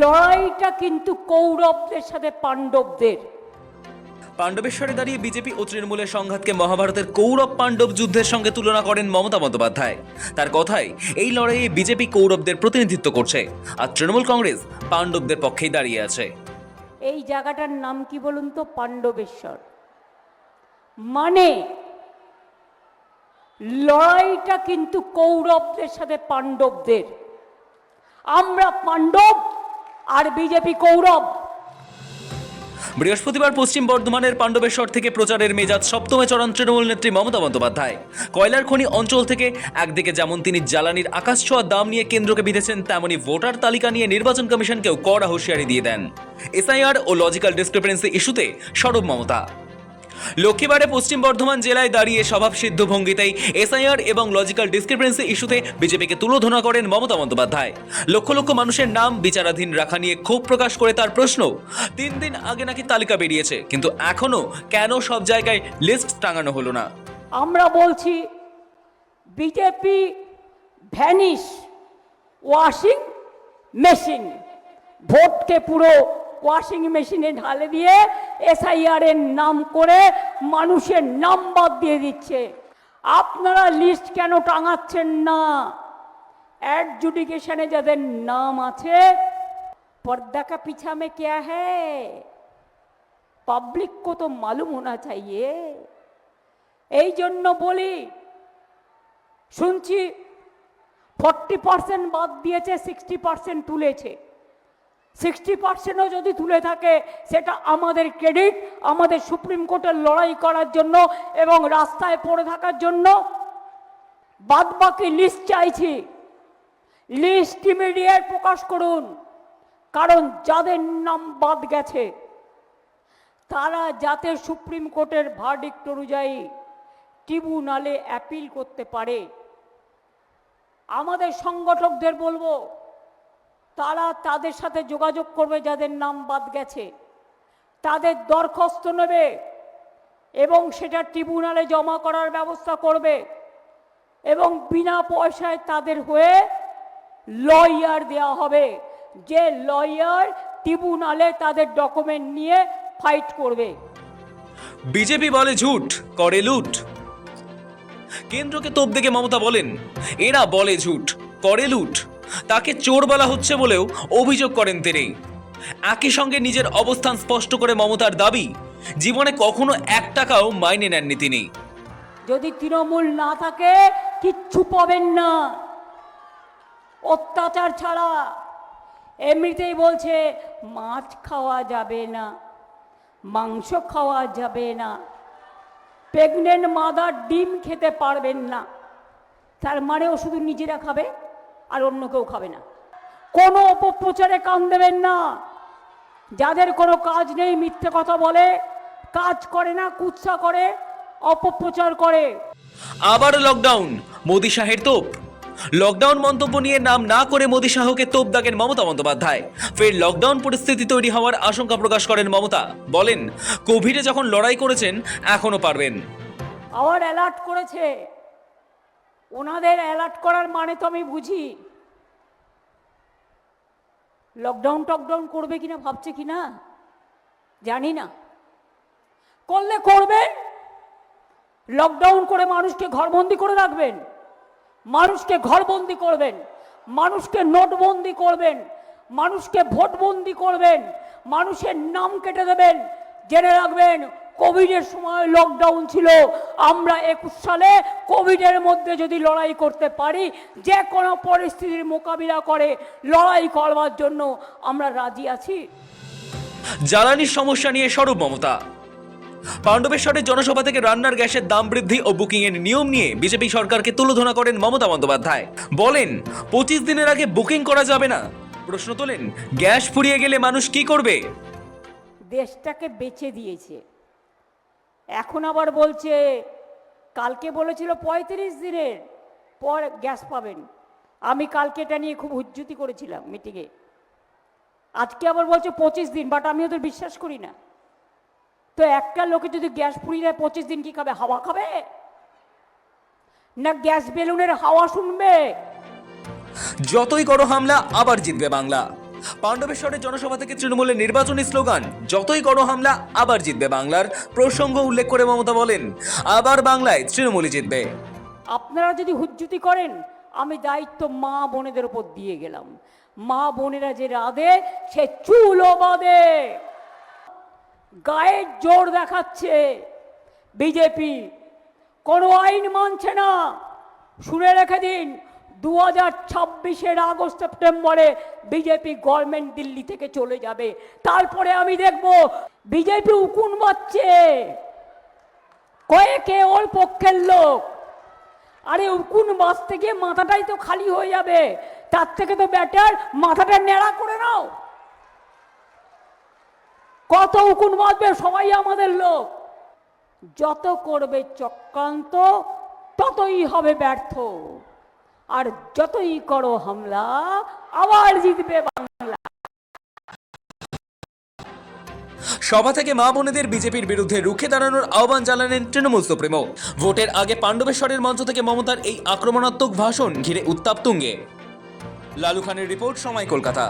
লড়াইটা কিন্তু কৌরবদের সাথে পাণ্ডবদের। পাণ্ডবেশ্বরে দাঁড়িয়ে বিজেপি ও তৃণমূলের সংঘাতকে মহাভারতের কৌরব পাণ্ডব যুদ্ধের সঙ্গে তুলনা করেন মমতা বন্দ্যোপাধ্যায়। তার কথায় এই লড়াইয়ে বিজেপি কৌরবদের প্রতিনিধিত্ব করছে, আর তৃণমূল কংগ্রেস পাণ্ডবদের পক্ষেই দাঁড়িয়ে আছে। এই জায়গাটার নাম কি বলুন তো? পাণ্ডবেশ্বর। মানে লড়াইটা কিন্তু কৌরবদের সাথে পাণ্ডবদের। আমরা পাণ্ডব আর বিজেপি কৌরব। বৃহস্পতিবার পশ্চিম বর্ধমানের পাণ্ডবেশ্বর থেকে প্রচারের মেজাজ সপ্তমে চড়ান তৃণমূল নেত্রী মমতা বন্দ্যোপাধ্যায়। কয়লার খনি অঞ্চল থেকে একদিকে যেমন তিনি জ্বালানির আকাশছোঁয়া দাম নিয়ে কেন্দ্রকে বিঁধেছেন, তেমনি ভোটার তালিকা নিয়ে নির্বাচন কমিশনকেও কড়া হুঁশিয়ারি দিয়ে দেন। এসআইআর ও লজিক্যাল ডিসক্রিপেন্সি ইস্যুতে সরব মমতা। লক্ষ্মীবারে পশ্চিম বর্ধমান জেলায় দাঁড়িয়ে স্বভাবসিদ্ধ ভঙ্গিতেই এসআইআর এবং লজিক্যাল ডিসক্রিপেন্সি ইস্যুতে বিজেপিকে তুলোধনা করেন মমতা বন্দ্যোপাধ্যায়। লক্ষ লক্ষ মানুষের নাম বিচারাধীন রাখা নিয়ে ক্ষোভ প্রকাশ করে তার প্রশ্ন, 3 দিন আগে নাকি তালিকা বেরিয়েছে, কিন্তু এখনো কেন সব জায়গায় লিস্ট টাঙানো হলো না? আমরা বলছি বিজেপি ভ্যানিশ ওয়াশিং মেশিন, ভোটকে পুরো ওয়াশিং মেশিনে ঢালে দিয়ে এসআইআর এর নাম করে মানুষের নাম বাদ দিয়ে দিচ্ছে। আপনারা লিস্ট কেন টাঙাচ্ছেন না? এডজুডিকেশনে যাদের নাম আছে, पर्दा का पीछा में क्या है, पब्लिक को तो मालूम होना चाहिए। এই জন্য বলি, শুনছি 40% বাদ দিয়েছে, 60% তুলেছে। 60%ও যদি তুলে থাকে সেটা আমাদের ক্রেডিট, আমাদের সুপ্রিম কোর্টের লড়াই করার জন্য এবং রাস্তায় পড়ে থাকার জন্য। বাদ বাকি লিস্ট চাইছি, লিস্ট ইমিডিয়েট প্রকাশ করুন। কারণ যাদের নাম বাদ গেছে তারা যাতে সুপ্রিম কোর্টের ভার্ডিক্ট অনুযায়ী ট্রিব্যুনালে অ্যাপিল করতে পারে। আমাদের সংগঠকদের বলবো, তারা তাদের সাথে যোগাযোগ করবে যাদের নাম বাদ গেছে, তাদের দরখাস্ত নেবে এবং সেটা ট্রিব্যুনালে জমা করার ব্যবস্থা করবে এবং বিনা পয়সায় তাদের হয়ে লয়ার দেওয়া হবে, যে লয়ার ট্রিব্যুনালে তাদের ডকুমেন্ট নিয়ে ফাইট করবে। বিজেপি বলে ঝুট, করে লুট। কেন্দ্রকে তোপ দেখে মমতা বলেন, এরা বলে ঝুট, করে লুট। তাকে চোর বলা হচ্ছে বলেও অভিযোগ করেন তিনি। একই সঙ্গে নিজের অবস্থান স্পষ্ট করে মমতার দাবি, জীবনে কখনো 1 টাকাও মাইনে নেননি তিনি। যদি তৃণমূল না থাকে কিচ্ছু পাবেন না, অত্যাচার ছাড়া। এমনিতেই বলছে মাছ খাওয়া যাবে না, মাংস খাওয়া যাবে না, প্রেগনেন্ট মাদার ডিম খেতে পারবেন না। তার মানেও শুধু নিজেরা খাবে আর অন্য কেউ খাবে না। কোনো অপপ্রচারে কান দেবেন না। যাদের কোনো কাজ নেই, মিথ্যে কথা বলে, কাজ করে না, কুৎসা করে, অপপ্রচার করে। আবার লকডাউন, মোদি শাহের তোপ। লকডাউন মন্তব্য নিয়ে নাম না করে মোদি শাহকে তোপ দাগেন মমতা বন্দ্যোপাধ্যায়। ফের লকডাউন পরিস্থিতি তৈরি হওয়ার আশঙ্কা প্রকাশ করেন মমতা। বলেন, কোভিডে যখন লড়াই করেছেন এখনো পারবেন। আবার অ্যালার্ট করেছে। ওনাদের অ্যালার্ট করার মানে তো আমি বুঝি। লকডাউন টকডাউন করবে কিনা ভাবছে কিনা জানি না, করলে করবেন। লকডাউন করে মানুষকে ঘরবন্দি করে রাখবেন, মানুষকে ঘরবন্দি করবেন, মানুষকে নোটবন্দি করবেন, মানুষকে ভোটবন্দি করবেন, মানুষের নাম কেটে দেবেন। জেনে রাখবেন, কোভিডের সময় লকডাউন ছিল। আমরা 21 সালে কোভিডের মধ্যে যদি লড়াই করতে পারি, যে কোনো পরিস্থিতির মোকাবিলা করে লড়াই করবার জন্য আমরা রাজি আছি। জ্বালানির সমস্যা নিয়ে সরব মমতা। পাণ্ডবেশ্বরের জনসভা থেকে রান্নার গ্যাসের দাম বৃদ্ধি ও বুকিং এর নিয়ম নিয়ে বিজেপি সরকারকে তুলোধনা করেন মমতা বন্দ্যোপাধ্যায়। বলেন, 25 দিনের আগে বুকিং করা যাবে না। প্রশ্ন তোলেন, গ্যাস ফুরিয়ে গেলে মানুষ কি করবে? দেশটাকে বেচে দিয়েছে, এখন আবার বলছে, কালকে বলেছিল 35 দিনের পর গ্যাস পাবেন। আমি কালকে এটা নিয়ে খুব হুজ্জুতি করেছিলাম মিটিংয়ে। আজকে আবার বলছে 25 দিন, বাট আমি ওদের বিশ্বাস করি না। তো একটা লোকে যদি গ্যাস ফুরিয়ে দেয় 25 দিন কি খাবে? হাওয়া খাবে না গ্যাস বেলুনের হাওয়া শুনবে? যতই করো হামলা, আবার জিতবে বাংলা। পাণ্ডবেশ্বরের জনসভা থেকে তৃণমূলের নির্বাচনী স্লোগান যতই করো হামলা আবার জিতবে বাংলার প্রসঙ্গ উল্লেখ করে মমতা বলেন, আবার বাংলায় তৃণমূলই জিতবে। আপনারা যদি হুজ্জুতি করেন, আমি দায়িত্ব মা বোনেদের উপর দিয়ে গেলাম। মা বোনেরা যে রাধে সে চুলও বাঁধে। গায়ের জোর দেখাচ্ছে বিজেপি, কোনো আইন মানছে না। শুনে রেখে দিন, 2026-এর আগস্ট সেপ্টেম্বরে বিজেপি গভর্নমেন্ট দিল্লি থেকে চলে যাবে। তারপরে আমি দেখব বিজেপি উকুন বাজছে, কয়েকে ওর পক্ষের লোক। আরে উকুন বাজতে গিয়ে মাথাটাই তো খালি হয়ে যাবে, তার থেকে তো ব্যাটার মাথাটা ন্যাড়া করে নাও। কত উকুন বাজবে, সবাই আমাদের লোক। যত করবে চক্রান্ত ততই হবে ব্যর্থ, আর যতই করো হামলা আবার জিতবে বাংলা। সভা থেকে মা বোনেদের বিজেপির বিরুদ্ধে রুখে দাঁড়ানোর আহ্বান জানালেন তৃণমূল সুপ্রিমো। ভোটের আগে পাণ্ডবেশ্বরের মঞ্চ থেকে মমতার এই আক্রমণাত্মক ভাষণ ঘিরে উত্তাপ তুঙ্গে। লালু খানের রিপোর্ট, সময়, কলকাতা।